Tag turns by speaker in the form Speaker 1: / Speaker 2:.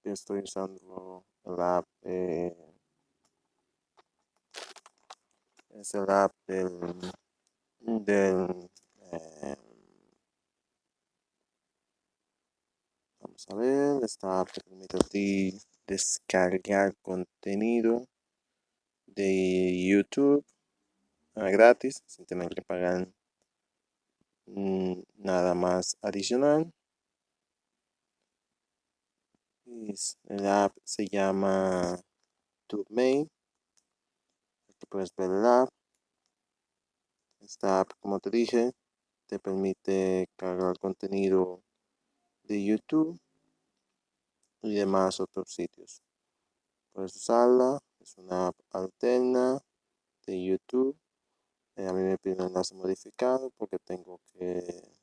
Speaker 1: que estoy usando la app, es el app del eh, vamos a ver, esta app te permite a ti descargar contenido de YouTube gratis sin tener que pagar nada más adicional. La app se llama TubeMate. Aquí puedes ver la app. Esta app, como te dije, te permite cargar contenido de YouTube y demás otros sitios. Puedes usarla, es una app alterna de YouTube. A mí me pide un enlace modificado porque tengo que